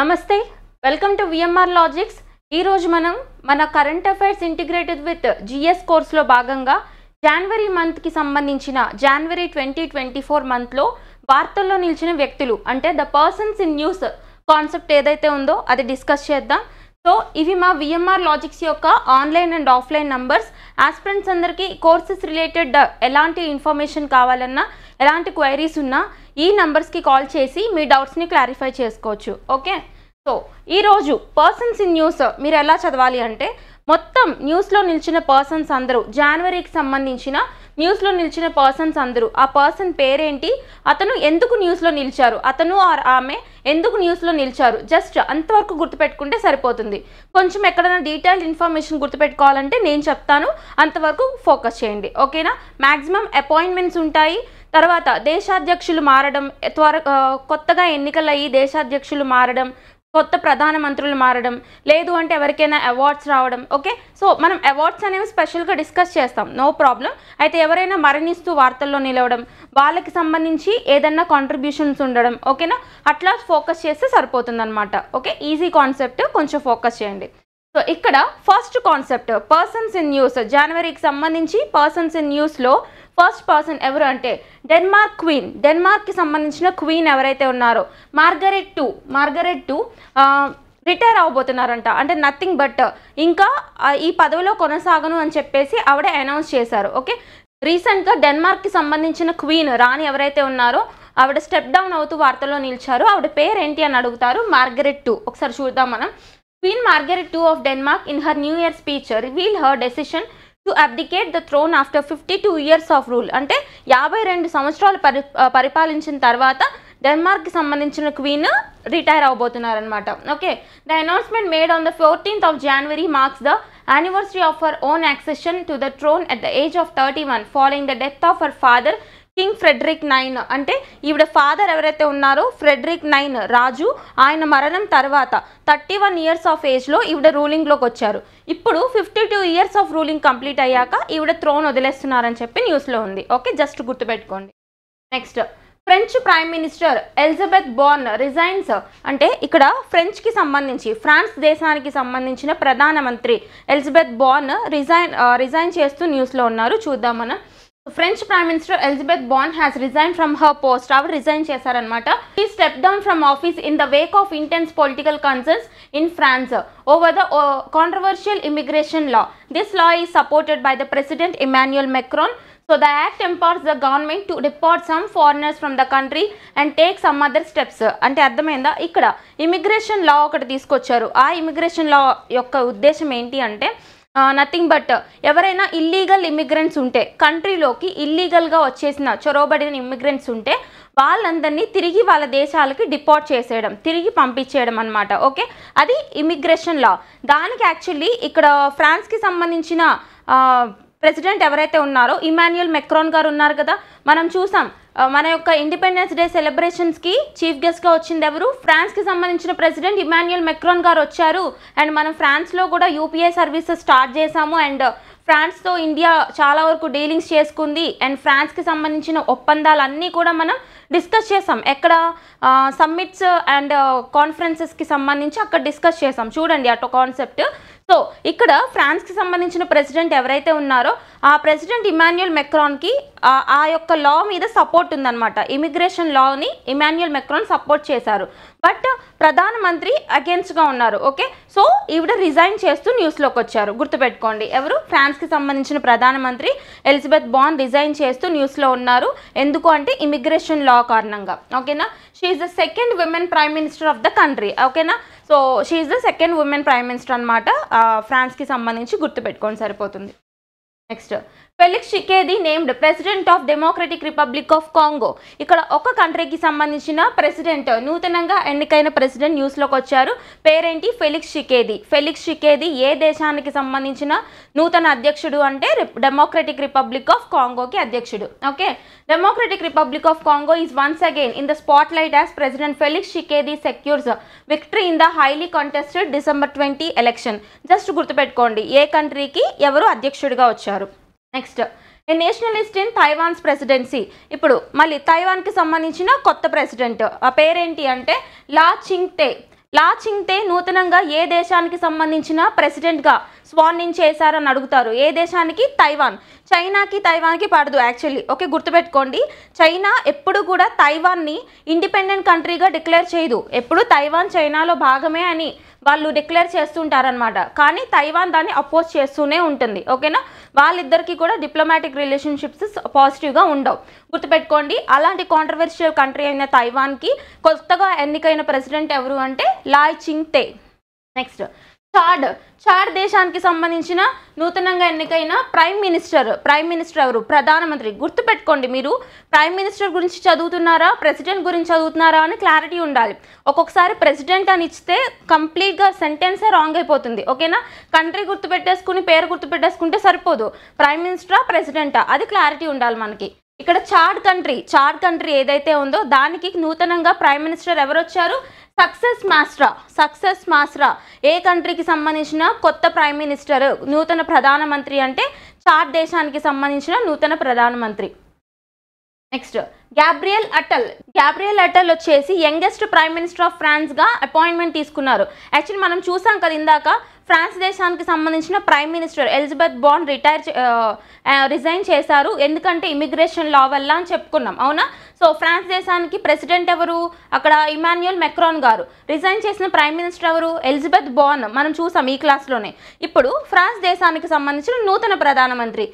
నమస్తే welcome to VMR logics. ఈ రోజు మనం మన current affairs integrated with GS కోర్సులో భాగంగా జనవరి మంత్ కి సంబంధించిన జనవరి 2024 మంత్ లో వార్తల్లో నిలిచిన వ్యక్తులు అంటే the persons in news concept ఏదైతే ఉందో అది డిస్కస్ చేద్దాం। సో ఇవి మా విఎంఆర్ లాజిక్స్ యొక్క online and offline numbers. Aspirants అందరికీ కోర్సెస్ రిలేటెడ్ ఎలాంటి ఇన్ఫర్మేషన్ కావాలన్నా ఎలాంటి క్వైరీస్ ఉన్నా ఈ నంబర్స్కి కాల్ చేసి మీ డౌట్స్ని క్లారిఫై చేసుకోవచ్చు। ఓకే, సో ఈరోజు పర్సన్స్ ఇన్ న్యూస్ మీరు ఎలా చదవాలి అంటే మొత్తం న్యూస్లో నిలిచిన పర్సన్స్ అందరూ జనవరికి సంబంధించిన న్యూస్లో నిలిచిన పర్సన్స్ అందరూ ఆ పర్సన్ పేరేంటి, అతను ఎందుకు న్యూస్లో నిలిచారు, అతను ఆర్ ఆమె ఎందుకు న్యూస్లో నిలిచారు, జస్ట్ అంతవరకు గుర్తుపెట్టుకుంటే సరిపోతుంది। కొంచెం ఎక్కడైనా డీటెయిల్డ్ ఇన్ఫర్మేషన్ గుర్తుపెట్టుకోవాలంటే నేను చెప్తాను, అంతవరకు ఫోకస్ చేయండి। ఓకేనా, మ్యాక్సిమం అపాయింట్మెంట్స్ ఉంటాయి, తర్వాత దేశాధ్యక్షులు మారడం, కొత్తగా ఎన్నికలయ్యి దేశాధ్యక్షులు మారడం, కొత్త ప్రధానమంత్రులు మారడం, లేదు అంటే ఎవరికైనా అవార్డ్స్ రావడం। ఓకే, సో మనం అవార్డ్స్ అనేవి స్పెషల్గా డిస్కస్ చేస్తాం, నో ప్రాబ్లం। అయితే ఎవరైనా మరణిస్తూ వార్తల్లో నిలవడం, వాళ్ళకి సంబంధించి ఏదన్నా కాంట్రిబ్యూషన్స్ ఉండడం, ఓకేనా, అట్లా ఫోకస్ చేస్తే సరిపోతుంది అనమాట। ఓకే, ఈజీ కాన్సెప్ట్, కొంచెం ఫోకస్ చేయండి। సో ఇక్కడ first concept persons in news, జనవరికి సంబంధించి పర్సన్స్ ఇన్ న్యూస్లో ఫస్ట్ పర్సన్ ఎవరు అంటే డెన్మార్క్ క్వీన్, డెన్మార్క్కి సంబంధించిన క్వీన్ ఎవరైతే ఉన్నారో మార్గరెట్ టూ రిటైర్ అవ్వబోతున్నారంట। అంటే నథింగ్ బట్ ఇంకా ఈ పదవిలో కొనసాగను అని చెప్పేసి ఆవిడ అనౌన్స్ చేశారు। ఓకే, రీసెంట్గా డెన్మార్క్కి సంబంధించిన క్వీన్ రాణి ఎవరైతే ఉన్నారో ఆవిడ స్టెప్ డౌన్ అవుతూ వార్తల్లో నిలిచారు। ఆవిడ పేరు ఏంటి అని అడుగుతారు, మార్గరెట్ టూ। ఒకసారి చూద్దాం మనం। Queen Margaret II of Denmark in her New Year speech revealed her decision to abdicate the throne after 52 years of rule. అంటే 52 సంవత్సరాలు పరిపాలించిన తర్వాత డెన్మార్క్కి సంబంధించిన క్వీన్ రిటైర్ అవబోతున్నారనమాట। Okay, the announcement made on the 14th of January marks the anniversary of her own accession to the throne at the age of 31 following the death of her father king Frederick 9। అంటే ఈవిడ father ఎవరైతే ఉన్నారో Frederick 9 రాజు, ఆయన మరణం తర్వాత 31 years of ఏజ్లో ఈవిడ రూలింగ్లోకి వచ్చారు। ఇప్పుడు 52 ఇయర్స్ ఆఫ్ రూలింగ్ కంప్లీట్ అయ్యాక ఈవిడ థ్రోన్ వదిలేస్తున్నారని చెప్పి న్యూస్లో ఉంది। ఓకే, జస్ట్ గుర్తుపెట్టుకోండి। Next French prime minister Elizabeth Born resigns, అంటే ఇక్కడ ఫ్రెంచ్కి సంబంధించి ఫ్రాన్స్ దేశానికి సంబంధించిన ప్రధానమంత్రి ఎలిజబెత్ బోర్న్ రిజైన్ చేస్తూ న్యూస్లో ఉన్నారు, చూద్దాం మనం। French Prime Minister Elizabeth Borne has resigned from her post. ఆవిడ రిజైన్ చేశారనమాట। She stepped down from office in the wake of intense political concerns in France over the controversial immigration law. This law is supported by the President Emmanuel Macron. So the act empowers the government to deport some foreigners from the country and take some other steps. అంటే అర్థమైందా, ఇక్కడ immigration లా ఒకటి తీసుకొచ్చారు। ఆ immigration లా యొక్క ఉద్దేశం ఏంటి అంటే నథింగ్ బట్ ఎవరైనా ఇల్లీగల్ ఇమిగ్రెంట్స్ ఉంటే, కంట్రీలోకి ఇల్లీగల్గా వచ్చేసిన చొరవబడిన ఇమిగ్రెంట్స్ ఉంటే వాళ్ళందరినీ తిరిగి వాళ్ళ దేశాలకి డిపోర్ట్ చేసేయడం, తిరిగి పంపించేయడం అనమాట। ఓకే, అది ఇమిగ్రేషన్ లా। దానికి యాక్చువల్లీ ఇక్కడ ఫ్రాన్స్కి సంబంధించిన ప్రెసిడెంట్ ఎవరైతే ఉన్నారో ఇమాన్యుయల్ మెక్రాన్ గారు ఉన్నారు కదా, మనం చూసాం మన యొక్క ఇండిపెండెన్స్ డే సెలబ్రేషన్స్కి చీఫ్ గెస్ట్గా వచ్చింది ఎవరు, ఫ్రాన్స్కి సంబంధించిన ప్రెసిడెంట్ ఇమాన్యుయల్ మెక్రాన్ గారు వచ్చారు। అండ్ మనం ఫ్రాన్స్లో కూడా యూపీఐ సర్వీసెస్ స్టార్ట్ చేసాము, అండ్ ఫ్రాన్స్తో ఇండియా చాలా వరకు డీలింగ్స్ చేసుకుంది, అండ్ ఫ్రాన్స్కి సంబంధించిన ఒప్పందాలన్నీ కూడా మనం డిస్కస్ చేసాం। ఎక్కడ సమ్మిట్స్ అండ్ కాన్ఫరెన్సెస్కి సంబంధించి అక్కడ డిస్కస్ చేసాం, చూడండి అటు కాన్సెప్ట్। సో ఇక్కడ ఫ్రాన్స్కి సంబంధించిన ప్రెసిడెంట్ ఎవరైతే ఉన్నారో ఆ ప్రెసిడెంట్ ఇమాన్యుయల్ మెక్రాన్కి ఆ యొక్క లా మీద సపోర్ట్ ఉందన్నమాట। ఇమిగ్రేషన్ లాని ఇమాన్యుయల్ మెక్రాన్ సపోర్ట్ చేశారు, బట్ ప్రధానమంత్రి అగేన్స్ట్గా ఉన్నారు। ఓకే, సో ఈవిడ రిజైన్ చేస్తూ న్యూస్లోకి వచ్చారు, గుర్తుపెట్టుకోండి ఎవరు, ఫ్రాన్స్కి సంబంధించిన ప్రధానమంత్రి ఎలిజబెత్ బోర్న్ రిజైన్ చేస్తూ న్యూస్లో ఉన్నారు, ఎందుకు అంటే ఇమిగ్రేషన్ లా కారణంగా। ఓకేనా, she is the second women prime minister of the country. ఓకేనా, so she is the second woman prime minister అనమాట, ఫ్రాన్స్కి సంబంధించి గుర్తుపెట్టుకోండి సరిపోతుంది। Next Felix Tshisekedi named president of Democratic Republic of Congo. ఇక్కడ ఒక కంట్రీకి సంబంధించిన ప్రెసిడెంట్, నూతనంగా ఎన్నికైన ప్రెసిడెంట్ న్యూస్లోకి వచ్చారు, పేరేంటి ఫెలిక్స్ షికేది। ఫెలిక్స్ షికేది ఏ దేశానికి సంబంధించిన నూతన అధ్యక్షుడు అంటే డెమోక్రటిక్ రిపబ్లిక్ ఆఫ్ కాంగోకి అధ్యక్షుడు। Okay, Democratic Republic of Congo is once again in the spotlight as president Felix Tshisekedi secures victory in the highly contested December 20 election. Just గుర్తుపెట్టుకోండి ఏ కంట్రీకి ఎవరు అధ్యక్షుడిగా వచ్చారు। Next a nationalist in Taiwan's presidency, ఇప్పుడు మళ్ళీ తైవాన్కి సంబంధించిన కొత్త ప్రెసిడెంట్, ఆ పేరేంటి అంటే లా చింగ్తే। లా చింగ్తే నూతనంగా ఏ దేశానికి సంబంధించిన ప్రెసిడెంట్గా స్వాన్ ఇన్ చేశారని అడుగుతారు. ఏ దేశానికి? తైవాన్. చైనాకి తైవాన్కి పడదు యాక్చువల్లీ. ఓకే, గుర్తుపెట్టుకోండి. చైనా ఎప్పుడు కూడా తైవాన్ని ఇండిపెండెంట్ కంట్రీగా డిక్లేర్ చేయదు. ఎప్పుడు తైవాన్ చైనాలో భాగమే అని వాళ్ళు డిక్లేర్ చేస్తుంటారనమాట. కానీ తైవాన్ దాన్ని అపోజ్ చేస్తూనే ఉంటుంది. ఓకేనా, వాళ్ళిద్దరికీ కూడా డిప్లొమాటిక్ రిలేషన్షిప్స్ పాజిటివ్గా ఉండవు. గుర్తుపెట్టుకోండి. అలాంటి కాంట్రవర్షియల్ కంట్రీ అయిన తైవాన్కి కొత్తగా ఎన్నికైన ప్రెసిడెంట్ ఎవరు అంటే లాయ్ చింగ్తే. నెక్స్ట్ చాడ్ దేశానికి సంబంధించిన నూతనంగా ఎన్నికైన ప్రైమ్ మినిస్టర్ ఎవరు? ప్రధానమంత్రి. గుర్తుపెట్టుకోండి, మీరు ప్రైమ్ మినిస్టర్ గురించి చదువుతున్నారా, ప్రెసిడెంట్ గురించి చదువుతున్నారా అని క్లారిటీ ఉండాలి. ఒక్కొక్కసారి ప్రెసిడెంట్ అని ఇస్తే కంప్లీట్గా సెంటెన్సే రాంగ్ అయిపోతుంది. ఓకేనా, కంట్రీ గుర్తుపెట్టేసుకుని పేరు గుర్తుపెట్టేసుకుంటే సరిపోదు. ప్రైమ్ మినిస్టరా ప్రెసిడెంటా అది క్లారిటీ ఉండాలి మనకి. ఇక్కడ చాడ్ కంట్రీ ఏదైతే ఉందో దానికి నూతనంగా ప్రైమ్ మినిస్టర్ ఎవరు వచ్చారు? సక్సెస్ మాస్రా. ఏ కంట్రీకి సంబంధించిన కొత్త ప్రైమ్ మినిస్టర్, నూతన ప్రధానమంత్రి అంటే చాడ్ దేశానికి సంబంధించిన నూతన ప్రధానమంత్రి. నెక్స్ట్ గ్యాబ్రియల్ అటల్ వచ్చేసి యంగెస్ట్ ప్రైమ్ మినిస్టర్ ఆఫ్ ఫ్రాన్స్గా అపాయింట్మెంట్ తీసుకున్నారు. యాక్చువల్లీ మనం చూసాం కదా ఇందాక, ఫ్రాన్స్ దేశానికి సంబంధించిన prime minister Elizabeth Borne resign చేశారు. ఎందుకంటే ఇమిగ్రేషన్ లా వల్ల అని చెప్పుకున్నాం, అవునా? సో ఫ్రాన్స్ దేశానికి ప్రెసిడెంట్ ఎవరు? అక్కడ ఇమాన్యుయల్ మెక్రాన్ గారు. రిజైన్ చేసిన ప్రైమ్ మినిస్టర్ ఎవరు? ఎలిజబెత్ బాన్. మనం చూసాం ఈ క్లాస్లోనే. ఇప్పుడు ఫ్రాన్స్ దేశానికి సంబంధించిన నూతన ప్రధానమంత్రి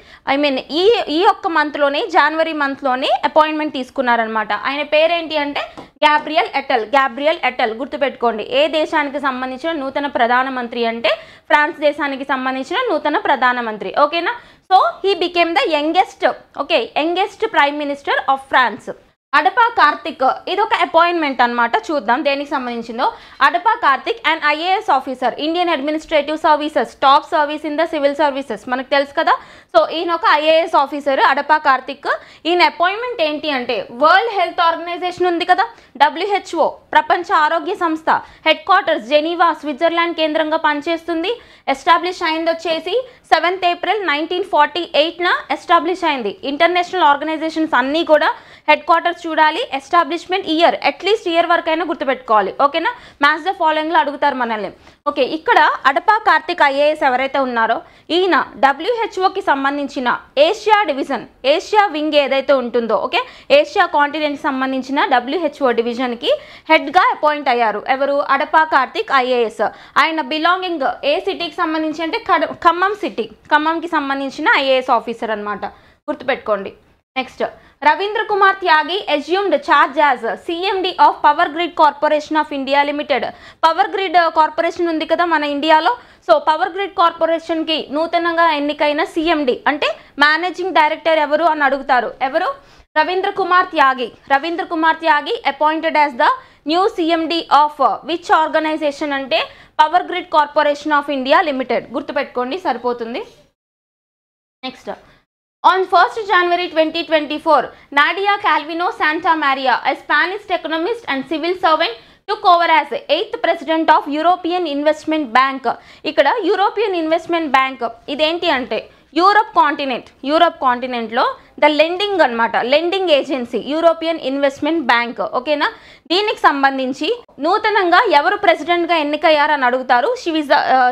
ఈ ఒక్క మంత్లోనే, జనవరి మంత్లోనే అపాయింట్మెంట్ తీసుకున్నారనమాట. ఆయన పేరేంటి అంటే గ్యాబ్రియల్ అటల్. గుర్తుపెట్టుకోండి. ఏ దేశానికి సంబంధించిన నూతన ప్రధానమంత్రి అంటే ఫ్రాన్స్ దేశానికి సంబంధించిన నూతన ప్రధానమంత్రి. ఓకేనా, so he became the youngest prime minister of France. Adapa Karthik, ఇది ఒక అపాయింట్మెంట్ అనమాట. చూద్దాం దేనికి సంబంధించిందో. Adapa Karthik and IAS officer, Indian Administrative Services, top service in the civil services, మనకు తెలుసు కదా. సో ఈయన ఒక ఐఏఎస్ ఆఫీసర్ అడపా కార్తిక్. ఈయన అపాయింట్మెంట్ ఏంటి అంటే వరల్డ్ హెల్త్ ఆర్గనైజేషన్ ఉంది కదా, WHO, ప్రపంచ ఆరోగ్య సంస్థ హెడ్ క్వార్టర్స్ జెనీవా, స్విట్జర్లాండ్ కేంద్రంగా పనిచేస్తుంది. ఎస్టాబ్లిష్ అయింది వచ్చేసి 7th April 1948 ఎస్టాబ్లిష్ అయింది. ఇంటర్నేషనల్ ఆర్గనైజేషన్స్ అన్నీ కూడా హెడ్ క్వార్టర్స్ చూడాలి. ఎస్టాబ్లిష్మెంట్ ఇయర్, అట్లీస్ట్ ఇయర్ వరకు అయినా గుర్తుపెట్టుకోవాలి. ఓకేనా, మ్యాథ్స్ ద ఫాలోయింగ్లో అడుగుతారు మనల్ని. ఓకే, ఇక్కడ అడపా కార్తిక్ ఐఏఎస్ ఎవరైతే ఉన్నారో ఈయన WHOకి సంబంధించిన ఏషియా డివిజన్, ఏషియా వింగ్ ఏదైతే ఉంటుందో, ఓకే, ఏషియా కాంటినెంట్కి సంబంధించిన WHO డివిజన్కి హెడ్గా అపాయింట్ అయ్యారు. ఎవరు? అడపా కార్తిక్ ఐఏఎస్. ఆయన బిలాంగింగ్ ఏ సిటీకి సంబంధించి అంటే ఖమ్మంకి సంబంధించిన ఐఏఎస్ ఆఫీసర్ అనమాట. గుర్తుపెట్టుకోండి. Next Ravindra Kumar Tyagi assumed charge as CMD of power Grid Corporation of India limited. Power Grid corporation ఉంది కదా మన ఇండియాలో. సో పవర్ గ్రిడ్ కార్పొరేషన్కి నూతనంగా ఎన్నికైన CMD అంటే మేనేజింగ్ డైరెక్టర్ ఎవరు అని అడుగుతారు. ఎవరు? Ravindra Kumar Tyagi appointed as the new CMD of which organisation అంటే Power Grid Corporation of India Limited. గుర్తుపెట్టుకోండి, సరిపోతుంది. Next On 1st January 2024, Nadia Calvino Santa Maria, a Spanish economist and civil servant, took over as 8th president of European Investment Bank. ఇక్కడ European Investment Bank ఇదేంటి అంటే Europe కాంటినెంట్లో the lending అనమాట, lending agency European Investment Bank. ఓకేనా, దీనికి సంబంధించి నూతనంగా ఎవరు ప్రెసిడెంట్గా ఎన్నికయ్యారని అడుగుతారు.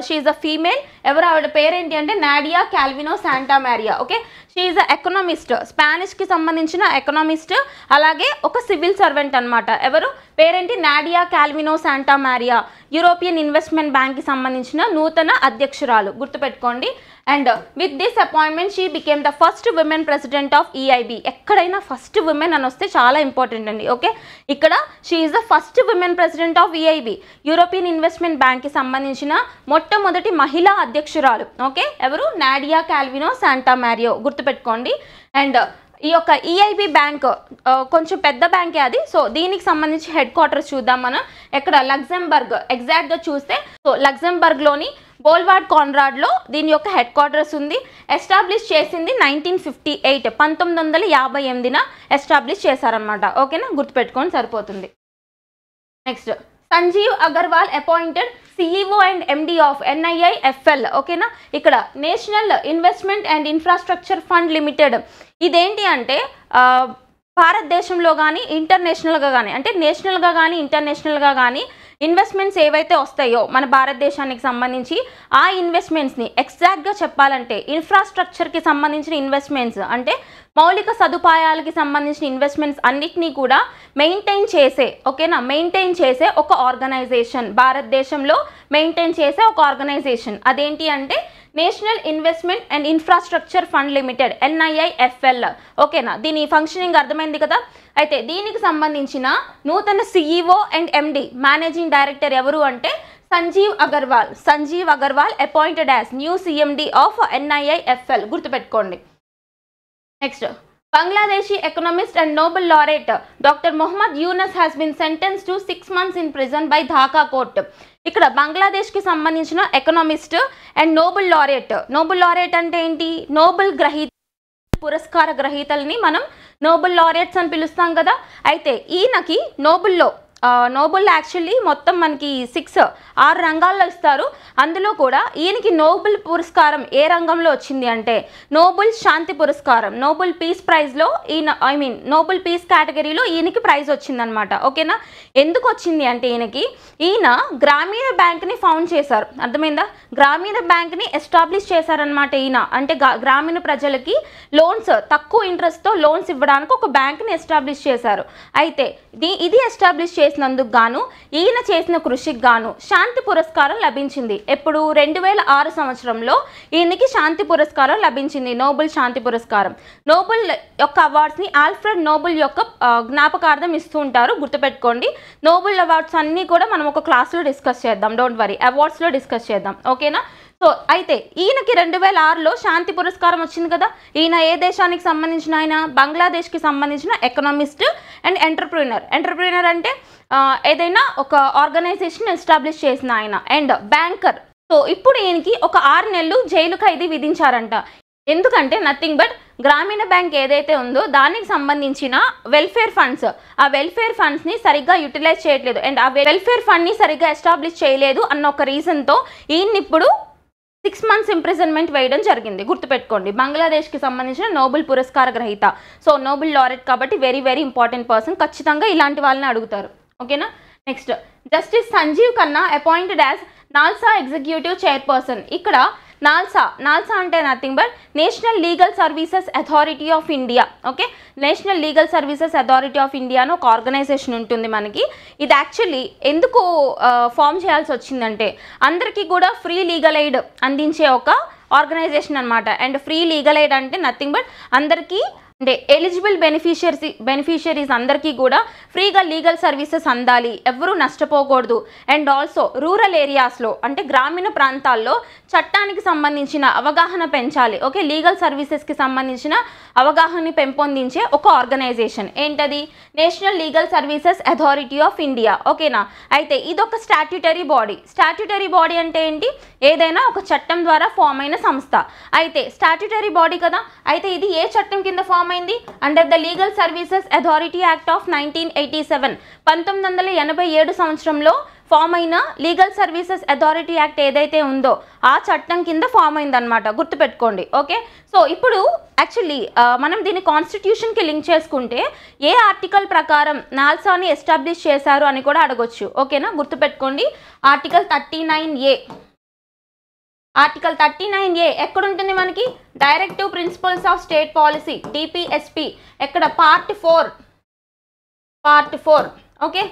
She's a female. ఎవరు? ఆవిడ పేరేంటి అంటే Nadia Calvino Santa Maria. Okay, she's a economist, స్పానిష్కి సంబంధించిన ఎకనామిస్ట్, అలాగే ఒక సివిల్ సర్వెంట్ అనమాట. ఎవరు? పేరేంటి? Nadia Calvino Santa Maria. European Investment బ్యాంక్కి సంబంధించిన నూతన అధ్యక్షురాలు. గుర్తుపెట్టుకోండి. And with this appointment she became the first women president of EIB. ఎక్కడైనా ఫస్ట్ విమెన్ అని వస్తే చాలా ఇంపార్టెంట్ అండి. ఓకే, ఇక్కడ she is the first women president of EIB, European Investment బ్యాంక్కి సంబంధించిన మొట్టమొదటి మహిళా అధ్యక్షురాలు. ఓకే, ఎవరు? Nadia Calvino Santa Mario. గుర్తుపెట్టుకోండి. అండ్ ఈ యొక్క EIB బ్యాంక్ కొంచెం పెద్ద బ్యాంకే అది. సో దీనికి సంబంధించి హెడ్ క్వార్టర్స్ చూద్దాం మనం. ఎక్కడ? లగ్జెంబర్గ్. ఎగ్జాక్ట్గా చూస్తే సో లగ్జెంబర్గ్లోని బోల్వార్డ్ కాన్రాడ్లో దీని యొక్క హెడ్ క్వార్టర్స్ ఉంది. ఎస్టాబ్లిష్ చేసింది 1958, 1958 ఎస్టాబ్లిష్ చేశారనమాట. ఓకేనా, గుర్తుపెట్టుకొని సరిపోతుంది. Next Sanjeev Agarwal appointed CEO and MD of NIIFL. ఓకేనా, ఇక్కడ national investment and infrastructure fund limited. ఇదేంటి అంటే భారతదేశంలో కానీ ఇంటర్నేషనల్గా కానీ, అంటే నేషనల్గా కానీ ఇంటర్నేషనల్గా కానీ ఇన్వెస్ట్మెంట్స్ ఏవైతే వస్తాయో మన భారతదేశానికి సంబంధించి ఆ ఇన్వెస్ట్మెంట్స్ని ఎగ్జాక్ట్గా చెప్పాలంటే ఇన్ఫ్రాస్ట్రక్చర్కి సంబంధించిన ఇన్వెస్ట్మెంట్స్ అంటే మౌలిక సదుపాయాలకి సంబంధించిన ఇన్వెస్ట్మెంట్స్ అన్నిటినీ కూడా మెయింటైన్ చేసే ఓకేనా మెయింటైన్ చేసే ఒక ఆర్గనైజేషన్ భారతదేశంలో మెయింటైన్ చేసే ఒక ఆర్గనైజేషన్ అదేంటి అంటే national investment and infrastructure fund limited NIIFL ఓకేనా దీని ఫంక్షనింగ్ అర్థమైంది కదా అయితే దీనికి సంబంధించిన నూతన CEO and MD managing director ఎవరు అంటే Sanjeev Agarwal appointed as new CMD of NIIFL గుర్తుపెట్టుకోండి next Bangladeshi economist and Nobel laureate Dr. Mohammad Yunus has been sentenced to 6 months in prison by Dhaka court. ఇక్కడ బంగ్లాదేశ్కి సంబంధించిన ఎకనామిస్ట్ అండ్ నోబెల్ లారెట్ అంటే ఏంటి Nobel పురస్కార గ్రహీతల్ని మనం Nobel laureates అని పిలుస్తాం కదా అయితే ఈయనకి నోబెల్ యాక్చువల్లీ మొత్తం మనకి 6 రంగాల్లో ఇస్తారు అందులో కూడా ఈయనకి నోబెల్ పురస్కారం ఏ రంగంలో వచ్చింది అంటే నోబెల్ శాంతి పురస్కారం నోబెల్ పీస్ ప్రైజ్లో ఈయన నోబెల్ పీస్ కేటగిరీలో ఈయనకి ప్రైజ్ వచ్చిందనమాట ఓకేనా ఎందుకు వచ్చింది అంటే ఈయన గ్రామీణ బ్యాంక్ని ఫౌండ్ చేశారు అర్థమైందా గ్రామీణ బ్యాంక్ని ఎస్టాబ్లిష్ చేశారనమాట ఈయన అంటే గ్రామీణ ప్రజలకి లోన్స్ తక్కువ ఇంట్రెస్ట్తో లోన్స్ ఇవ్వడానికి ఒక బ్యాంక్ని ఎస్టాబ్లిష్ చేశారు అయితే ఇది ఎస్టాబ్లిష్ చేసినందుకు గాను ఈయన చేసిన కృషికి గాను శాంతి పురస్కారం లభించింది ఎప్పుడు 2006 సంవత్సరంలో ఈయనకి శాంతి పురస్కారం లభించింది నోబెల్ శాంతి పురస్కారం నోబెల్ యొక్క అవార్డ్స్ని ఆల్ఫ్రెడ్ నోబెల్ యొక్క జ్ఞాపకార్థం ఇస్తూ ఉంటారు గుర్తుపెట్టుకోండి నోబెల్ అవార్డ్స్ అన్నీ కూడా మనం ఒక క్లాస్లో డిస్కస్ చేద్దాం డోంట్ వరీ అవార్డ్స్లో డిస్కస్ చేద్దాం ఓకేనా సో అయితే ఈయనకి 2006లో శాంతి పురస్కారం వచ్చింది కదా ఈయన ఏ దేశానికి సంబంధించిన ఆయన బంగ్లాదేశ్కి సంబంధించిన ఎకనామిస్ట్ అండ్ ఎంటర్ప్రీనర్ అంటే ఏదైనా ఒక ఆర్గనైజేషన్ ఎస్టాబ్లిష్ చేసిన ఆయన అండ్ బ్యాంకర్ సో ఇప్పుడు ఈయనకి ఒక 6 నెలలు జైలు ఖైదీ విధించారంట ఎందుకంటే నథింగ్ బట్ గ్రామీణ బ్యాంక్ ఏదైతే ఉందో దానికి సంబంధించిన వెల్ఫేర్ ఫండ్స్ ఆ వెల్ఫేర్ ఫండ్స్ని సరిగ్గా యూటిలైజ్ చేయట్లేదు అండ్ ఆ వెల్ఫేర్ ఫండ్ని సరిగ్గా ఎస్టాబ్లిష్ చేయలేదు అన్న ఒక రీజన్తో ఈయన్ని ఇప్పుడు 6 months ఇంప్రిజన్మెంట్ వేయడం జరిగింది గుర్తుపెట్టుకోండి బంగ్లాదేశ్కి సంబంధించిన నోబెల్ పురస్కార గ్రహీత సో నోబెల్ లారెట్ కాబట్టి వెరీ ఇంపార్టెంట్ పర్సన్ ఖచ్చితంగా ఇలాంటి వాళ్ళని అడుగుతారు ఓకేనా next justice Sanjeev Khanna appointed as NALSA executive chairperson ఇక్కడ నాల్సా అంటే nothing but national legal services authority of India okay national legal services authority of India అని ఒక ఆర్గనైజేషన్ ఉంటుంది మనకి ఇది యాక్చువల్లీ ఎందుకు ఫామ్ చేయాల్సి వచ్చిందంటే అందరికీ కూడా ఫ్రీ లీగల్ ఎయిడ్ అందించే ఒక ఆర్గనైజేషన్ అనమాట అండ్ ఫ్రీ లీగల్ ఎయిడ్ అంటే నథింగ్ బట్ అందరికీ అంటే ఎలిజిబుల్ బెనిఫిషియరీస్ అందరికీ కూడా ఫ్రీగా లీగల్ సర్వీసెస్ అందాలి ఎవరూ నష్టపోకూడదు అండ్ ఆల్సో రూరల్ ఏరియాస్లో అంటే గ్రామీణ ప్రాంతాల్లో చట్టానికి సంబంధించిన అవగాహన పెంచాలి ఓకే లీగల్ సర్వీసెస్కి సంబంధించిన అవగాహన పెంపొందించే ఒక ఆర్గనైజేషన్ ఏంటది national legal services authority of India ఓకేనా అయితే ఇదొక స్టాట్యుటరీ బాడీ అంటే ఏంటి ఏదైనా ఒక చట్టం ద్వారా ఫామ్ అయిన సంస్థ అయితే స్టాట్యుటరీ బాడీ కదా అయితే ఇది ఏ చట్టం కింద ఫామ్ అయింది under the legal services Authority act of 1987 1987 సంవత్సరంలో ఫామ్ అయిన లీగల్ సర్వీసెస్ అథారిటీ యాక్ట్ ఏదైతే ఉందో ఆ చట్టం కింద ఫామ్ అయిందనమాట గుర్తుపెట్టుకోండి ఓకే సో ఇప్పుడు యాక్చువల్లీ మనం దీన్ని కాన్స్టిట్యూషన్కి లింక్ చేసుకుంటే ఏ ఆర్టికల్ ప్రకారం నాల్సాని ఎస్టాబ్లిష్ చేశారు అని కూడా అడగొచ్చు ఓకేనా గుర్తుపెట్టుకోండి ఆర్టికల్ 39A ఎక్కడ ఉంటుంది మనకి directive principles of state policy DPSP ఎక్కడ పార్ట్ 4 ఓకే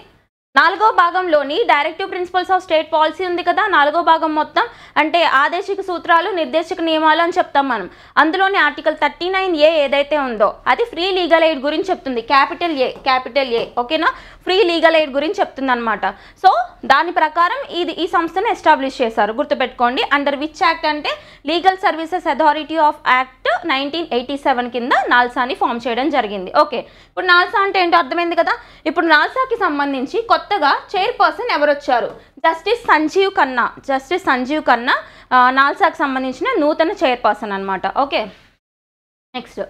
4వ భాగంలోని directive principles of state policy ఉంది కదా 4వ భాగం మొత్తం అంటే ఆదేశిక సూత్రాలు నిర్దేశక నియమాలు అని చెప్తాం మనం అందులోని ఆర్టికల్ 39A ఏదైతే ఉందో అది ఫ్రీ లీగల్ ఎయిడ్ గురించి చెప్తుంది క్యాపిటల్ ఏ ఓకేనా ఫ్రీ లీగల్ ఎయిడ్ గురించి చెప్తుంది అనమాట సో దాని ప్రకారం ఈ సంస్థను ఎస్టాబ్లిష్ చేశారు గుర్తుపెట్టుకోండి అండర్ విచ్ యాక్ట్ అంటే legal services authority of act 1987 కింద నాల్సాని ఫామ్ చేయడం జరిగింది ఓకే ఇప్పుడు నాల్సా అంటే ఏంటో అర్థమైంది కదా ఇప్పుడు నాల్సాకి సంబంధించి కొత్తగా చైర్పర్సన్ ఎవరు వచ్చారు జస్టిస్ సంజీవ్ ఖన్నా నాల్సాకి సంబంధించిన నూతన చైర్పర్సన్ అనమాట okay next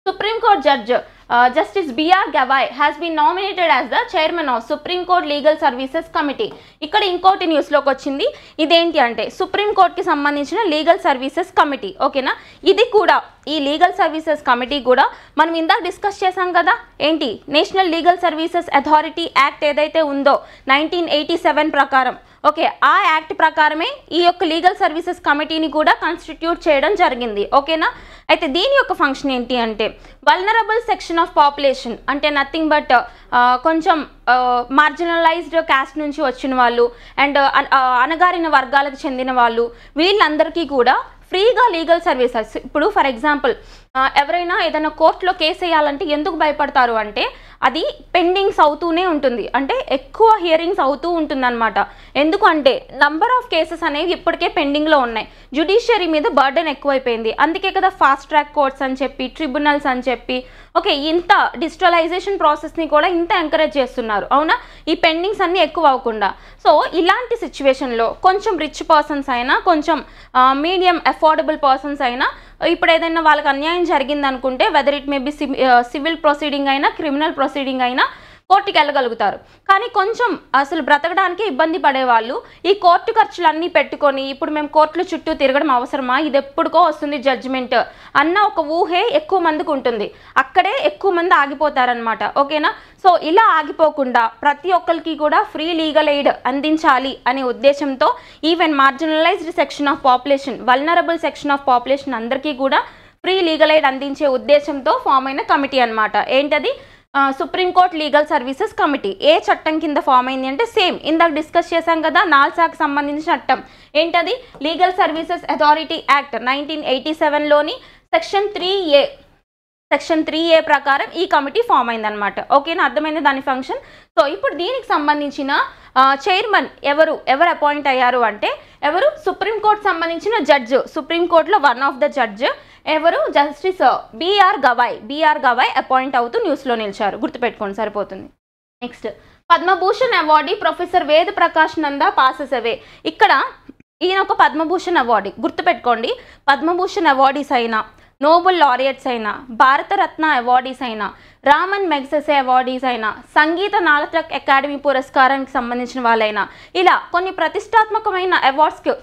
supreme court judge Justice B.R. Gavai has been nominated as the chairman of Supreme Court Legal Services Committee. ఇక్కడ ఇంకోటి న్యూస్లోకి వచ్చింది. ఇదేంటి అంటే సుప్రీం కోర్ట్కి సంబంధించిన లీగల్ సర్వీసెస్ కమిటీ. ఓకేనా, ఇది కూడా ఈ లీగల్ సర్వీసెస్ కమిటీ కూడా మనం ఇందాక డిస్కస్ చేసాం కదా, ఏంటి national legal services Authority act ఏదైతే ఉందో 1987 ప్రకారం, ఓకే, ఆ యాక్ట్ ప్రకారమే ఈ యొక్క లీగల్ సర్వీసెస్ కమిటీని కూడా కాన్స్టిట్యూట్ చేయడం జరిగింది. ఓకేనా, అయితే దీని యొక్క ఫంక్షన్ ఏంటి అంటే వల్నరబుల్ సెక్షన్ ఆఫ్ పాపులేషన్, అంటే నథింగ్ బట్ కొంచెం మార్జినలైజ్డ్ క్యాస్ట్ నుంచి వచ్చిన వాళ్ళు అండ్ అణగారిన వర్గాలకు చెందిన వాళ్ళు, వీళ్ళందరికీ కూడా ఫ్రీగా లీగల్ సర్వీసెస్. ఇప్పుడు ఫర్ ఎగ్జాంపుల్ ఎవరైనా ఏదైనా కోర్టులో కేసు వేయాలంటే ఎందుకు భయపడతారు అంటే అది పెండింగ్స్ అవుతూనే ఉంటుంది, అంటే ఎక్కువ హియరింగ్స్ అవుతూ ఉంటుందన్నమాట. ఎందుకంటే నంబర్ ఆఫ్ కేసెస్ అనేవి ఇప్పటికే పెండింగ్లో ఉన్నాయి, జ్యుడిషియరీ మీద బర్డెన్ ఎక్కువైపోయింది. అందుకే కదా ఫాస్ట్ ట్రాక్ కోర్ట్స్ అని చెప్పి, ట్రిబ్యునల్స్ అని చెప్పి, ఓకే, ఇంత డిజిటలైజేషన్ ప్రాసెస్ని కూడా ఇంత ఎంకరేజ్ చేస్తున్నారు, అవునా, ఈ పెండింగ్స్ అన్నీ ఎక్కువ అవ్వకుండా. సో ఇలాంటి సిచ్యువేషన్లో కొంచెం రిచ్ పర్సన్స్ అయినా, కొంచెం మీడియం అఫోర్డబుల్ పర్సన్స్ అయినా, ఇప్పుడు ఏదైనా వాళ్ళకి అన్యాయం జరిగింది అనుకుంటే whether it may be civil proceeding అయినా, క్రిమినల్ ప్రొసీడింగ్ అయినా కోర్టుకి వెళ్ళగలుగుతారు. కానీ కొంచెం అసలు బ్రతకడానికి ఇబ్బంది పడేవాళ్ళు ఈ కోర్టు ఖర్చులన్నీ పెట్టుకొని ఇప్పుడు మేము కోర్టుల చుట్టూ తిరగడం అవసరమా, ఇది ఎప్పుడుకో వస్తుంది జడ్జిమెంట్ అన్న ఒక ఊహే ఎక్కువ మందికి ఉంటుంది, అక్కడే ఎక్కువ మంది ఆగిపోతారనమాట. ఓకేనా, సో ఇలా ఆగిపోకుండా ప్రతి ఒక్కరికి కూడా ఫ్రీ లీగల్ ఎయిడ్ అందించాలి అనే ఉద్దేశంతో even marginalised section of population, vulnerable section of population అందరికీ కూడా ఫ్రీ లీగల్ ఎయిడ్ అందించే ఉద్దేశంతో ఫామ్ అయిన కమిటీ అనమాట. ఏంటది? Supreme Court Legal Services Committee. ఏ చట్టం కింద ఫామ్ అయింది అంటే సేమ్ ఇందాక డిస్కస్ చేశాం కదా, నాల్సాకి సంబంధించిన చట్టం. ఏంటది? లీగల్ సర్వీసెస్ అథారిటీ యాక్ట్ 1987లోని సెక్షన్ 3A ప్రకారం ఈ కమిటీ ఫామ్ అయిందనమాట. ఓకేనా, అర్థమైంది దాని ఫంక్షన్. సో ఇప్పుడు దీనికి సంబంధించిన చైర్మన్ ఎవరు అపాయింట్ అయ్యారు అంటే ఎవరు? సుప్రీంకోర్టు సంబంధించిన జడ్జ్, సుప్రీంకోర్టులో వన్ ఆఫ్ ద జడ్జ్ ఎవరు? జస్టిస్ బిఆర్ గవాయ్ అపాయింట్ అవుతూ న్యూస్లో నిలిచారు, గుర్తుపెట్టుకోండి సరిపోతుంది. నెక్స్ట్, పద్మభూషణ్ అవార్డీ ప్రొఫెసర్ వేద ప్రకాష్ నందా పాసెస్ అవే. ఇక్కడ ఈయన ఒక పద్మభూషణ్ అవార్డీ, గుర్తుపెట్టుకోండి. పద్మభూషణ్ అవార్డీస్ అయినా, నోబెల్ లారియట్స్ అయినా, భారతరత్న అవార్డీస్ అయినా, రామన్ మెగ్సెసే అవార్డీస్ అయినా, సంగీత నాటక అకాడమీ పురస్కారానికి సంబంధించిన వాళ్ళైనా, ఇలా కొన్ని ప్రతిష్టాత్మకమైన అవార్డ్స్కి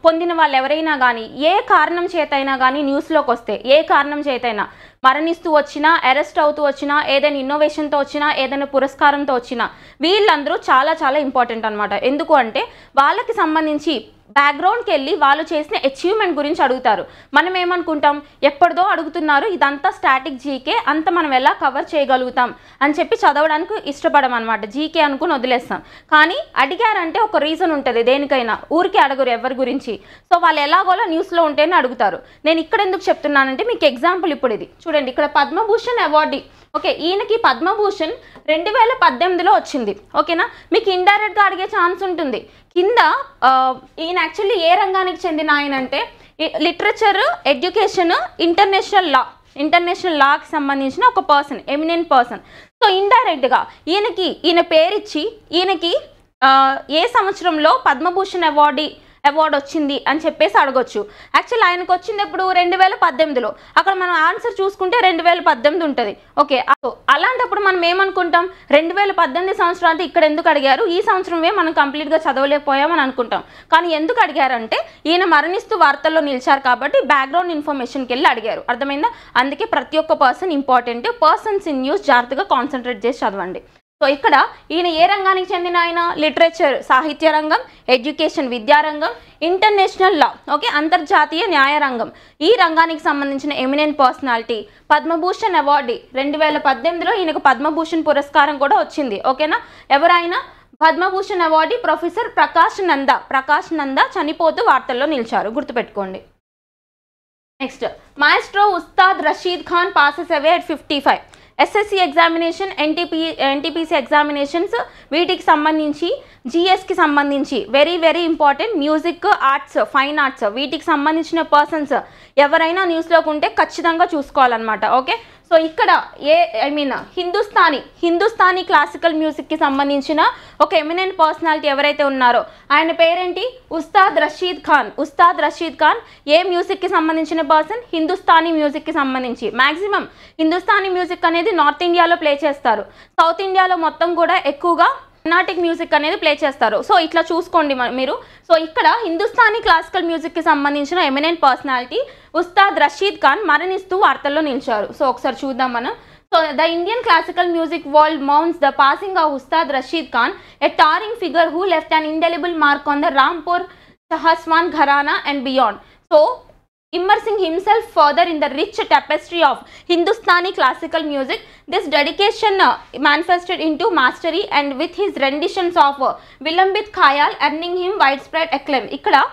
పొందిన వాళ్ళు ఎవరైనా కానీ ఏ కారణం చేతైనా కానీ న్యూస్లోకి వస్తే, ఏ కారణం చేతైనా మరణిస్తూ వచ్చినా, అరెస్ట్ అవుతూ వచ్చినా, ఏదైనా ఇన్నోవేషన్తో వచ్చినా, ఏదైనా పురస్కారంతో వచ్చినా, వీళ్ళందరూ చాలా చాలా ఇంపార్టెంట్ అనమాట. ఎందుకు అంటే వాళ్ళకి సంబంధించి బ్యాక్గ్రౌండ్కి వెళ్ళి వాళ్ళు చేసిన అచీవ్మెంట్ గురించి అడుగుతారు. మనం ఏమనుకుంటాం, ఎప్పటిదో అడుగుతున్నారు, ఇదంతా స్టాటిక్ జీకే, అంత మనం ఎలా కవర్ చేయగలుగుతాం అని చెప్పి చదవడానికి ఇష్టపడం అనమాట, జీకే అనుకుని వదిలేస్తాం. కానీ అడిగారంటే ఒక రీజన్ ఉంటుంది, దేనికైనా ఊరికి అడగరు ఎవరి గురించి. సో వాళ్ళు ఎలాగోలా న్యూస్లో ఉంటేనే అడుగుతారు. నేను ఇక్కడ ఎందుకు చెప్తున్నానంటే మీకు ఎగ్జాంపుల్ ఇప్పుడు ఇది చూడండి, ఇక్కడ పద్మభూషణ్ అవార్డీ. ఓకే, ఈయనకి పద్మభూషణ్ 2018లో వచ్చింది. ఓకేనా, మీకు ఇండైరెక్ట్గా అడిగే ఛాన్స్ ఉంటుంది కింద. ఈయన యాక్చువల్లీ ఏ రంగానికి చెందిన ఆయన అంటే లిటరేచర్, ఎడ్యుకేషన్, ఇంటర్నేషనల్ లాకి సంబంధించిన ఒక పర్సన్, ఎమినెంట్ పర్సన్. సో ఇండైరెక్ట్గా ఈయన పేరిచ్చి ఈయనకి ఏ సంవత్సరంలో పద్మభూషణ్ అవార్డు వచ్చింది అని చెప్పేసి అడగొచ్చు. యాక్చువల్ ఆయనకు వచ్చింది ఎప్పుడు? 2018లో. అక్కడ మనం ఆన్సర్ చూసుకుంటే 2018 ఉంటుంది. ఓకే, అలాంటప్పుడు మనం ఏమనుకుంటాం, 2018 సంవత్సరాలు ఇక్కడ ఎందుకు అడిగారు, ఈ సంవత్సరమే మనం కంప్లీట్గా చదవలేకపోయామని అనుకుంటాం. కానీ ఎందుకు అడిగారంటే ఈయన మరణిస్తూ వార్తల్లో నిలిచారు కాబట్టి బ్యాక్గ్రౌండ్ ఇన్ఫర్మేషన్కి వెళ్ళి అడిగారు. అర్థమైందా? అందుకే ప్రతి ఒక్క person important. Persons in news జాగ్రత్తగా కాన్సన్ట్రేట్ చేసి చదవండి. సో ఇక్కడ ఈయన ఏ రంగానికి చెందిన ఆయన? లిటరేచర్ సాహిత్య రంగం, ఎడ్యుకేషన్ విద్యారంగం, ఇంటర్నేషనల్ లా, ఓకే, అంతర్జాతీయ న్యాయరంగం, ఈ రంగానికి సంబంధించిన ఎమినెంట్ పర్సనాలిటీ. పద్మభూషణ్ అవార్డీ 2018లో ఈయనకు పద్మభూషణ్ పురస్కారం కూడా వచ్చింది. ఓకేనా, ఎవరైనా పద్మభూషణ్ అవార్డీ ప్రొఫెసర్ ప్రకాష్ నందా చనిపోతూ వార్తల్లో నిలిచారు, గుర్తుపెట్టుకోండి. Next, maestro Ustad Rashid Khan passes away at 55. SSC examination, NTPC examinations, వీటికి సంబంధించి జిఎస్కి సంబంధించి very very important. Music, arts, fine arts, వీటికి సంబంధించిన పర్సన్స్ ఎవరైనా న్యూస్లోకి ఉంటే ఖచ్చితంగా చూసుకోవాలన్నమాట. ఓకే, సో ఇక్కడ హిందుస్థానీ క్లాసికల్ మ్యూజిక్కి సంబంధించిన ఒక ఎమినెంట్ పర్సనాలిటీ ఎవరైతే ఉన్నారో ఆయన పేరేంటి? ఉస్తాద్ రషీద్ ఖాన్. ఏ మ్యూజిక్కి సంబంధించిన పర్సన్? హిందుస్థానీ మ్యూజిక్కి సంబంధించి. మ్యాక్సిమం హిందుస్థానీ మ్యూజిక్ అనేది నార్త్ ఇండియాలో ప్లే చేస్తారు, సౌత్ ఇండియాలో మొత్తం కూడా ఎక్కువగా కర్ణాటిక్ మ్యూజిక్ అనేది ప్లే చేస్తారు. సో ఇట్లా చూసుకోండి మీరు. సో ఇక్కడ హిందుస్థానీ క్లాసికల్ మ్యూజిక్కి సంబంధించిన ఎమినెంట్ పర్సనాలిటీ ఉస్తాద్ రషీద్ ఖాన్ మరణిస్తూ వార్తల్లో నిలిచారు. సో ఒకసారి చూద్దాం మనం. So the Indian classical music world mourns the passing of Ustad Rashid Khan, a towering figure who left an indelible mark on the Rampur Sahaswan Gharana and beyond. So immersing himself further in the rich tapestry of Hindustani classical music, this dedication manifested into mastery and with his renditions of Vilambit Khayal earning him widespread acclaim. ikkada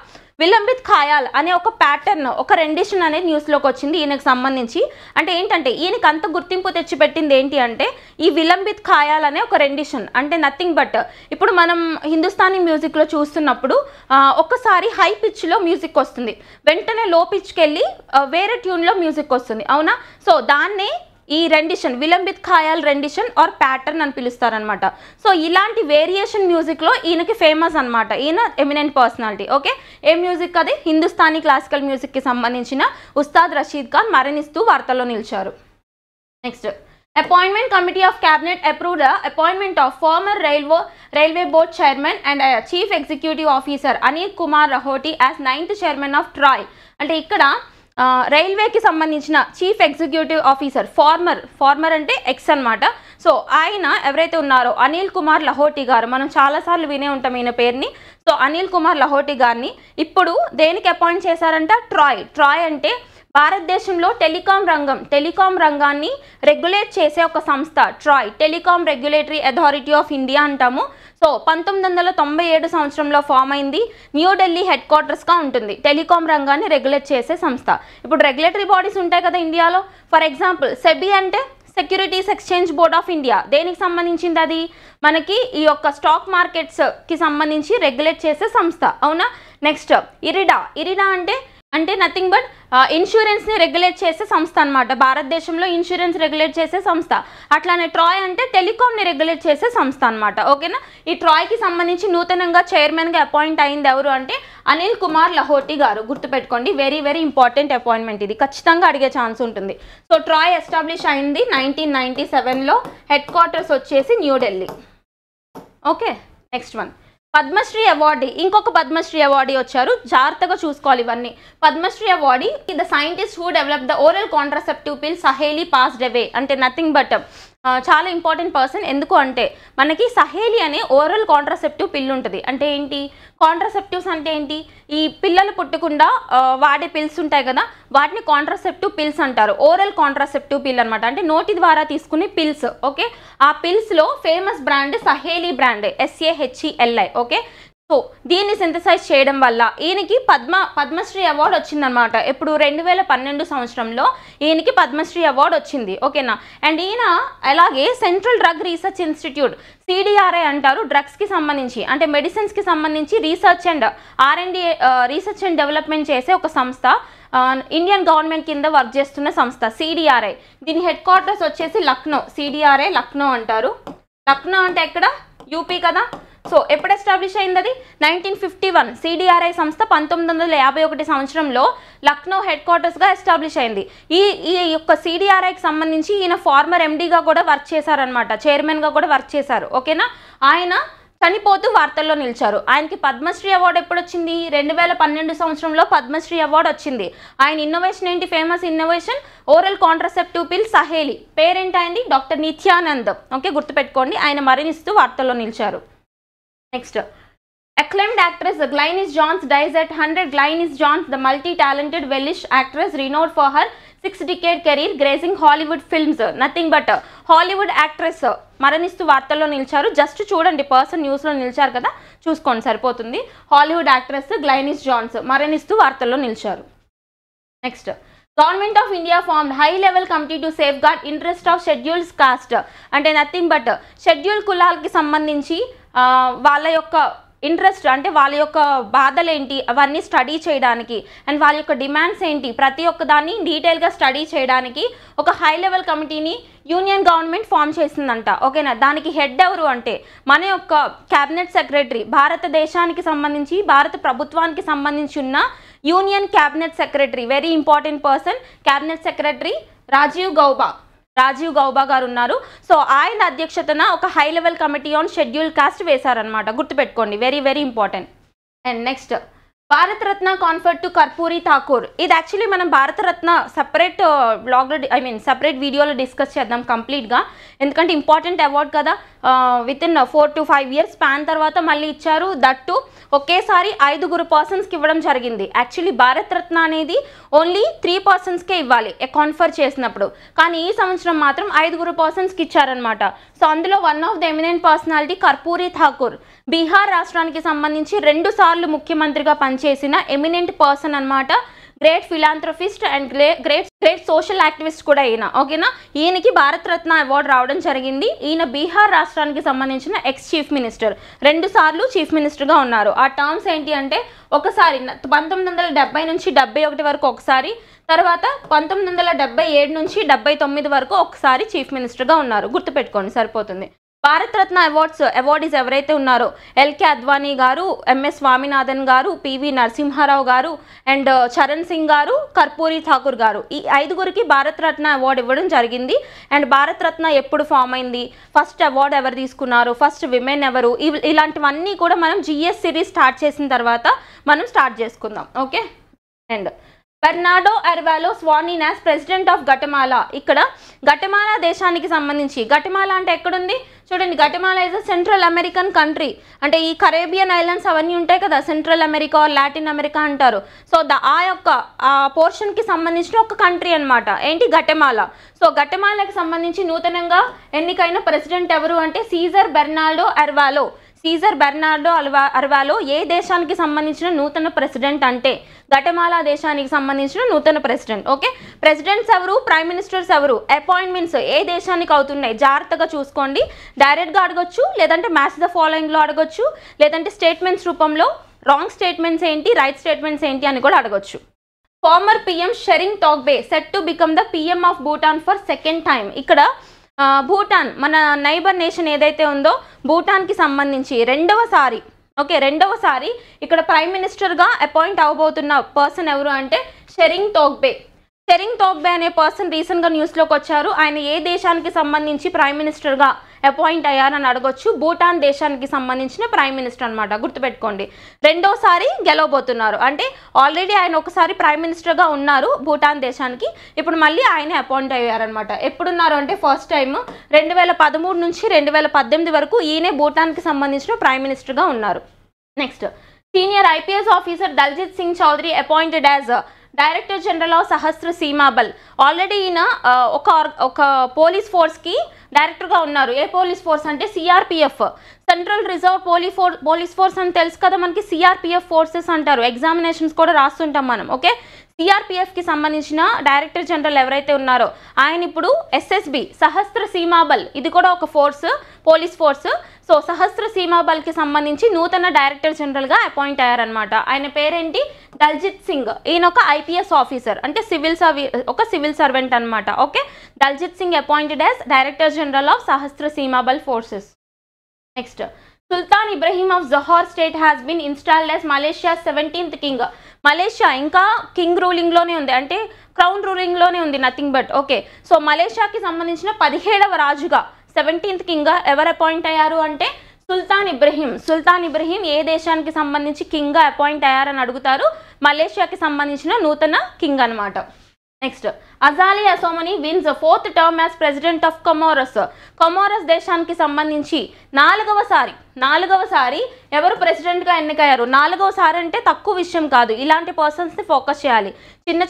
vilambit khayal అనే ఒక pattern, ఒక rendition అనేది న్యూస్లోకి వచ్చింది ఈయనకు సంబంధించి. అంటే ఏంటంటే ఈయనకి అంత గుర్తింపు తెచ్చిపెట్టింది ఏంటి అంటే ఈ విలంబిత్ ఖయాల్ అనే ఒక రెండిషన్. అంటే నథింగ్ బట్ ఇప్పుడు మనం హిందుస్థానీ మ్యూజిక్లో చూస్తున్నప్పుడు ఒక్కసారి హై పిచ్లో మ్యూజిక్ వస్తుంది, వెంటనే లో పిచ్కి వెళ్ళి వేరే ట్యూన్లో మ్యూజిక్ వస్తుంది, అవునా? సో దాన్నే ఈ rendition vilambit khayal rendition or pattern అని పిలుస్తారనమాట. సో ఇలాంటి వేరియేషన్ మ్యూజిక్లో ఈయనకి ఫేమస్ అనమాట. ఈయన ఎమినెంట్ పర్సనాలిటీ. ఓకే, ఏ మ్యూజిక్ అది? హిందుస్థానీ క్లాసికల్ మ్యూజిక్కి సంబంధించిన ఉస్తాద్ రషీద్ ఖాన్ మరణిస్తూ వార్తల్లో నిలిచారు. Next, Appointment Committee of Cabinet approved the appointment of former Railway Board Chairman and Chief Executive Officer Anil Kumar Lahoti as 9th Chairman of TROY. అంటే ఇక్కడ రైల్వేకి సంబంధించిన చీఫ్ ఎగ్జిక్యూటివ్ ఆఫీసర్, ఫార్మర్ అంటే ఎక్స్ అనమాట. సో ఆయన ఎవరైతే ఉన్నారో అనిల్ కుమార్ లహోటి గారు, మనం చాలాసార్లు వినే ఉంటాం ఈయన పేరుని. సో అనిల్ కుమార్ లహోటి గారిని ఇప్పుడు దేనికి అపాయింట్ చేశారంట? ట్రాయ్ అంటే భారతదేశంలో టెలికాం రంగాన్ని రెగ్యులేట్ చేసే ఒక సంస్థ TRAI, telecom regulatory authority of India అంటాము. సో 1997 సంవత్సరంలో ఫామ్ అయింది. న్యూఢిల్లీ హెడ్ క్వార్టర్స్గా ఉంటుంది. టెలికాం రంగాన్ని రెగ్యులేట్ చేసే సంస్థ. ఇప్పుడు రెగ్యులేటరీ బాడీస్ ఉంటాయి కదా ఇండియాలో. ఫర్ ఎగ్జాంపుల్ సెబీ అంటే securities exchange board of India. దేనికి సంబంధించింది అది? మనకి ఈ యొక్క స్టాక్ మార్కెట్స్కి సంబంధించి రెగ్యులేట్ చేసే సంస్థ, అవునా? నెక్స్ట్ ఇరిడా అంటే నథింగ్ బట్ ఇన్సూరెన్స్ని రెగ్యులేట్ చేసే సంస్థ అనమాట. భారతదేశంలో ఇన్సూరెన్స్ రెగ్యులేట్ చేసే సంస్థ. అట్లానే ట్రాయ్ అంటే టెలికాంని రెగ్యులేట్ చేసే సంస్థ అనమాట. ఓకేనా? ఈ ట్రాయ్కి సంబంధించి నూతనంగా చైర్మన్గా అపాయింట్ అయింది ఎవరు అంటే అనిల్ కుమార్ లహోటి గారు. గుర్తుపెట్టుకోండి, వెరీ వెరీ ఇంపార్టెంట్ అపాయింట్మెంట్ ఇది, ఖచ్చితంగా అడిగే ఛాన్స్ ఉంటుంది. సో ట్రాయ్ ఎస్టాబ్లిష్ అయింది 1997లో. హెడ్ క్వార్టర్స్ వచ్చేసి New Delhi. Okay, next one Padma Shri awardee. ఇంకొక పద్మశ్రీ అవార్డీ వచ్చారు, జాగ్రత్తగా చూసుకోవాలి ఇవన్నీ. Padma Shri awardee the scientist who develop the oral contraceptive pill Saheli passed away. అంటే నథింగ్ బట్ చాలా ఇంపార్టెంట్ పర్సన్. ఎందుకు అంటే మనకి సహేలీ అనే ఓరల్ కాంట్రాసెప్టివ్ పిల్ ఉంటుంది. అంటే ఏంటి? కాంట్రాసెప్టివ్స్ అంటే ఏంటి? ఈ పిల్లలు పుట్టకుండా వాడే పిల్స్ ఉంటాయి కదా, వాటిని కాంట్రాసెప్టివ్ పిల్స్ అంటారు. ఓరల్ కాంట్రాసెప్టివ్ పిల్ అనమాట, అంటే నోటి ద్వారా తీసుకునే పిల్స్. ఓకే, ఆ పిల్స్లో famous brand Saheli brand, SAHELI. Okay, so దీన్ని సింథసైజ్ చేయడం వల్ల ఈయనకి పద్మశ్రీ అవార్డు వచ్చిందనమాట. ఎప్పుడు? 2012 సంవత్సరంలో ఈయనకి పద్మశ్రీ అవార్డు వచ్చింది. ఓకేనా? అండ్ ఈయన అలాగే central drug research institute, CDRI అంటారు, డ్రగ్స్కి సంబంధించి అంటే మెడిసిన్స్కి సంబంధించి research and R&D research and development చేసే ఒక సంస్థ. ఇండియన్ గవర్నమెంట్ కింద వర్క్ చేస్తున్న సంస్థ CDRI. దీని హెడ్ క్వార్టర్స్ వచ్చేసి లక్నో. CDRI లక్నో అంటారు. లక్నో అంటే ఎక్కడ? యూపీ కదా. సో ఎప్పుడు ఎస్టాబ్లిష్ అయింది అది? 1951. CDRI సంస్థ 1951 సంవత్సరంలో లక్నో హెడ్ క్వార్టర్స్గా ఎస్టాబ్లిష్ అయింది. ఈ యొక్క CDRIకి సంబంధించి ఈయన ఫార్మర్ MDగా కూడా వర్క్ చేశారనమాట, చైర్మన్గా కూడా వర్క్ చేశారు. ఓకేనా? ఆయన చనిపోతూ వార్తల్లో నిలిచారు. ఆయనకి పద్మశ్రీ అవార్డు ఎప్పుడు వచ్చింది? 2012 సంవత్సరంలో పద్మశ్రీ అవార్డు వచ్చింది. ఆయన ఇన్నోవేషన్ ఏంటి? Famous innovation oral contraceptive pill Saheli. పేరేంటి ఆయనది? డాక్టర్ నిత్యానంద్. ఓకే, గుర్తుపెట్టుకోండి. ఆయన మరణిస్తూ వార్తల్లో నిలిచారు. Next, acclaimed actress Glynis Johns dies at 100. Glynis Johns, the multi-talented Welsh actress renowned for her 6-decade career gracing Hollywood films. Nothing but Hollywood actress మరణిస్తూ వార్తల్లో నిలిచారు. Just చూడండి, person న్యూస్లో నిలిచారు కదా, చూసుకోండి సరిపోతుంది. హాలీవుడ్ యాక్ట్రెస్ గ్లైనిస్ జాన్స్ మరణిస్తూ వార్తల్లో నిలిచారు. Next, government of India formed high level committee to safeguard interest of schedules caste. అంటే నథింగ్ బట్ షెడ్యూల్ కులాలకి సంబంధించి వాళ్ళ యొక్క ఇంట్రెస్ట్ అంటే వాళ్ళ యొక్క బాధలు ఏంటి అవన్నీ స్టడీ చేయడానికి అండ్ వాళ్ళ యొక్క డిమాండ్స్ ఏంటి ప్రతి ఒక్క దాన్ని డీటెయిల్గా స్టడీ చేయడానికి ఒక హై లెవెల్ కమిటీని యూనియన్ గవర్నమెంట్ ఫామ్ చేసిందంట. ఓకేనా, దానికి హెడ్ ఎవరు అంటే మన యొక్క క్యాబినెట్ సెక్రటరీ, భారతదేశానికి సంబంధించి భారత ప్రభుత్వానికి సంబంధించి ఉన్న Union Cabinet Secretary, very important person, cabinet secretary Rajiv Gauba గారు ఉన్నారు. సో ఆయన అధ్యక్షతన ఒక high level committee on schedule caste వేశారనమాట, గుర్తుపెట్టుకోండి, very very important. And next Bharat Ratna conferred to Karpoori Thakur. ఇది యాక్చువల్లీ మనం భారతరత్న సపరేట్ బ్లాగ్లో సపరేట్ వీడియోలో డిస్కస్ చేద్దాం కంప్లీట్గా, ఎందుకంటే ఇంపార్టెంట్ అవార్డ్ కదా. Within 4 to 5 years span తర్వాత మళ్ళీ ఇచ్చారు. దట్టు ఒకేసారి 5 పర్సన్స్కి ఇవ్వడం జరిగింది. యాక్చువల్లీ భారతరత్న అనేది ఓన్లీ 3 పర్సన్స్కే ఇవ్వాలి కాన్ఫర్ చేసినప్పుడు, కానీ ఈ సంవత్సరం మాత్రం 5 పర్సన్స్కి ఇచ్చారనమాట. సో అందులో one of the eminent personality Karpoori Thakur, Bihar రాష్ట్రానికి సంబంధించి 2 సార్లు ముఖ్యమంత్రిగా పనిచేసిన ఎమినెంట్ పర్సన్ అనమాట. Great philanthropist and great social activist కూడా ఈయన. ఓకేనా, ఈయనకి భారతరత్న అవార్డు రావడం జరిగింది. ఈయన బీహార్ రాష్ట్రానికి సంబంధించిన ఎక్స్ చీఫ్ మినిస్టర్, 2 సార్లు చీఫ్ మినిస్టర్గా ఉన్నారు. ఆ టర్మ్స్ ఏంటి అంటే ఒకసారి 1970 నుంచి 71 వరకు ఒకసారి, తర్వాత 1977 నుంచి 79 వరకు ఒకసారి చీఫ్ మినిస్టర్గా ఉన్నారు. గుర్తుపెట్టుకోండి సరిపోతుంది. భారతరత్న అవార్డీస్ ఎవరైతే ఉన్నారో ఎల్కే అద్వానీ గారు, ఎంఎస్ స్వామినాథన్ గారు, పివి నరసింహారావు గారు అండ్ చరణ్ సింగ్ గారు, కర్పూరి ఠాకూర్ గారు, ఈ 5గురికి భారతరత్న అవార్డు ఇవ్వడం జరిగింది. అండ్ భారతరత్న ఎప్పుడు ఫామ్ అయింది, ఫస్ట్ అవార్డు ఎవరు తీసుకున్నారు, ఫస్ట్ విమెన్ ఎవరు, ఇలాంటివన్నీ కూడా మనం జిఎస్ సిరీస్ స్టార్ట్ చేసిన తర్వాత మనం స్టార్ట్ చేసుకుందాం. Okay, and Bernardo Arevalo sworn in as president of Guatemala. ఇక్కడ గటమాలా దేశానికి సంబంధించి, గటమాలా అంటే ఎక్కడుంది చూడండి, Guatemala is a Central American country. అంటే ఈ కరేబియన్ ఐలాండ్స్ అవన్నీ ఉంటాయి కదా, సెంట్రల్ అమెరికా లాటిన్ అమెరికా అంటారు. సో ఆ పోర్షన్కి సంబంధించిన ఒక కంట్రీ అనమాట ఏంటి గటమాలా. సో గటమాలాకి సంబంధించి నూతనంగా ఎన్నికైన ప్రెసిడెంట్ ఎవరు అంటే సీజర్ బెర్నార్డో అర్వాలో. ఏ దేశానికి సంబంధించిన నూతన ప్రెసిడెంట్ అంటే గటమాలా దేశానికి సంబంధించిన నూతన ప్రెసిడెంట్. ఓకే, ప్రెసిడెంట్స్ ఎవరు, ప్రైమ్ మినిస్టర్స్ ఎవరు, అపాయింట్మెంట్స్ ఏ దేశానికి అవుతున్నాయి జాగ్రత్తగా చూసుకోండి. డైరెక్ట్గా అడగొచ్చు, లేదంటే మ్యాచ్ ద ఫాలోయింగ్లో అడగొచ్చు, లేదంటే స్టేట్మెంట్స్ రూపంలో రాంగ్ స్టేట్మెంట్స్ ఏంటి, రైట్ స్టేట్మెంట్స్ ఏంటి అని కూడా అడగొచ్చు. ఫార్మర్ పిఎం షెరింగ్ తోగ్బే set to become the PM of Bhutan for second time. ఇక్కడ భూటాన్ మన నైబర్ నేషన్ ఏదైతే ఉందో భూటాన్కి సంబంధించి రెండవసారి ఇక్కడ ప్రైమ్ మినిస్టర్గా అపాయింట్ అవ్వబోతున్న పర్సన్ ఎవరు అంటే షెరింగ్ తోగ్బే అనే పర్సన్ రీసెంట్గా న్యూస్లోకి వచ్చారు. ఆయన ఏ దేశానికి సంబంధించి ప్రైమ్ మినిస్టర్గా అపాయింట్ అయ్యారని అడగొచ్చు. భూటాన్ దేశానికి సంబంధించిన ప్రైమ్ మినిస్టర్ అనమాట, గుర్తుపెట్టుకోండి. రెండోసారి గెలవబోతున్నారు, అంటే ఆల్రెడీ ఆయన ఒకసారి ప్రైమ్ మినిస్టర్గా ఉన్నారు భూటాన్ దేశానికి, ఇప్పుడు మళ్ళీ ఆయన అపాయింట్ అయ్యారనమాట. ఎప్పుడున్నారు అంటే ఫస్ట్ టైం 2013 నుంచి 2018 వరకు ఈయనే భూటాన్కి సంబంధించిన ప్రైమ్ మినిస్టర్గా ఉన్నారు. Next senior IPS officer Daljit Singh Chaudhary appointed as Director General of Sashastra Seema Bal. Already ఈయన ఒక పోలీస్ ఫోర్స్కి డైరెక్టర్గా ఉన్నారు. ఏ పోలీస్ ఫోర్స్ అంటే CRPF, Central Reserve Police Force అని తెలుసు కదా మనకి. సిఆర్పిఎఫ్ ఫోర్సెస్ అంటారు, ఎగ్జామినేషన్స్ కూడా రాస్తుంటాం మనం. ఓకే, సిఆర్పిఎఫ్కి సంబంధించిన డైరెక్టర్ జనరల్ ఎవరైతే ఉన్నారో ఆయన ఇప్పుడు ఎస్ఎస్బి సహస్ర సీమా బల్, ఇది కూడా ఒక పోలీస్ ఫోర్స్. సో సహస్ర సీమా బల్కి సంబంధించి నూతన డైరెక్టర్ జనరల్గా అపాయింట్ అయ్యారనమాట. ఆయన పేరేంటి, దల్జిత్ సింగ్. ఈయన ఒక ఐపీఎస్ ఆఫీసర్, అంటే సివిల్ సర్వెంట్ అనమాట. Okay, Daljit Singh appointed as Director General of Sashastra Seema Bal forces. Next Sultan Ibrahim of Johor state has been installed as Malaysia 17th king. Malaysia ఇంకా కింగ్ రూలింగ్లోనే ఉంది, అంటే క్రౌన్ రూలింగ్లోనే ఉంది, నథింగ్ బట్. ఓకే, సో మలేషియాకి సంబంధించిన 17వ రాజుగా 17th king ఎవరు అపాయింట్ అయ్యారు అంటే సుల్తాన్ ఇబ్రహీం ఏ దేశానికి సంబంధించి కింగ్గా అపాయింట్ అయ్యారని అడుగుతారు. మలేషియాకి సంబంధించిన నూతన కింగ్ అనమాట. Next Azali Assoumani wins 4th term as president of Comoros దేశానికి సంబంధించి నాలుగవసారి ఎవరు ప్రెసిడెంట్గా ఎన్నికయ్యారు. 4వసారి అంటే తక్కువ విషయం కాదు, ఇలాంటి పర్సన్స్ని ఫోకస్ చేయాలి,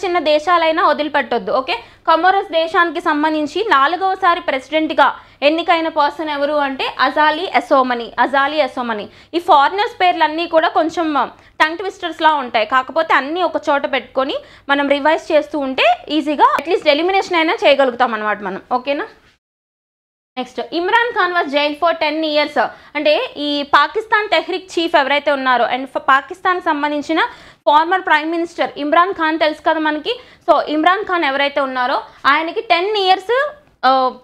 చిన్న దేశాలైనా వదిలిపెట్టొద్దు. ఓకే, కొమోరస్ దేశానికి సంబంధించి 4వసారి ప్రెసిడెంట్గా ఎన్నికైన పర్సన్ ఎవరు అంటే అజాలి అసోమని. ఈ ఫారినర్స్ పేర్లన్నీ కూడా కొంచెం టంగ్ ట్విస్టర్స్లా ఉంటాయి, కాకపోతే అన్నీ ఒక చోట పెట్టుకొని మనం రివైజ్ చేస్తూ ఉంటే ఈజీగా అట్లీస్ట్ ఎలిమినేషన్ అయినా చేయగలుగుతాం అనమాట మనం. ఓకేనా. Next Imran Khan was jail for 10 years. అంటే ఈ పాకిస్తాన్ తెహ్రిక్ చీఫ్ ఎవరైతే ఉన్నారో అండ్ పాకిస్తాన్ సంబంధించిన farmer prime minister Imran Khan తెలుసు కదా మనకి. సో ఇమ్రాన్ ఖాన్ ఎవరైతే ఉన్నారో ఆయనకి 10 years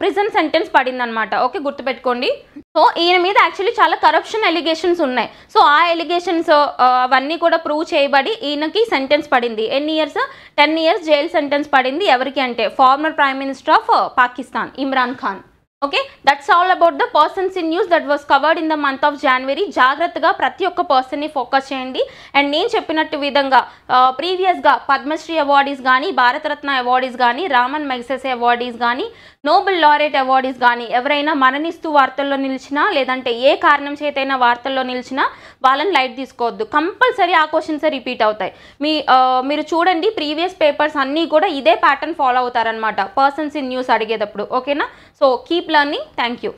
ప్రిజన్ సెంటెన్స్ పడింది అనమాట. ఓకే, గుర్తుపెట్టుకోండి. సో ఈయన మీద యాక్చువల్లీ చాలా కరప్షన్ ఎలిగేషన్స్ ఉన్నాయి. సో ఆ ఎలిగేషన్స్ అవన్నీ కూడా ప్రూవ్ చేయబడి ఈయనకి సెంటెన్స్ పడింది. ఎన్ని ఇయర్స్? 10 years జైల్ సెంటెన్స్ పడింది. ఎవరికి అంటే farmer prime minister of Pakistan Imran Khan. Okay, that's all about the persons in news that was covered in the month of January. జాగ్రత్తగా ప్రతి ఒక్క పర్సన్ని ఫోకస్ చేయండి. అండ్ నేను చెప్పినట్టు విధంగా ప్రీవియస్గా పద్మశ్రీ అవార్డీస్ కానీ, భారతరత్న అవార్డీస్ కానీ, రామన్ మెగ్సెసే అవార్డీస్ కానీ, నోబెల్ లారెట్ అవార్డీస్ కానీ ఎవరైనా మరణిస్తూ వార్తల్లో నిలిచినా లేదంటే ఏ కారణం చేతైనా వార్తల్లో నిలిచినా వాళ్ళని లైట్ తీసుకోవద్దు. కంపల్సరీ ఆ క్వశ్చన్స్ రిపీట్ అవుతాయి. మీరు చూడండి ప్రీవియస్ పేపర్స్ అన్నీ కూడా ఇదే ప్యాటర్న్ ఫాలో అవుతారనమాట పర్సన్స్ ఇన్ న్యూస్ అడిగేటప్పుడు. ఓకేనా? So keep learning. Thank you.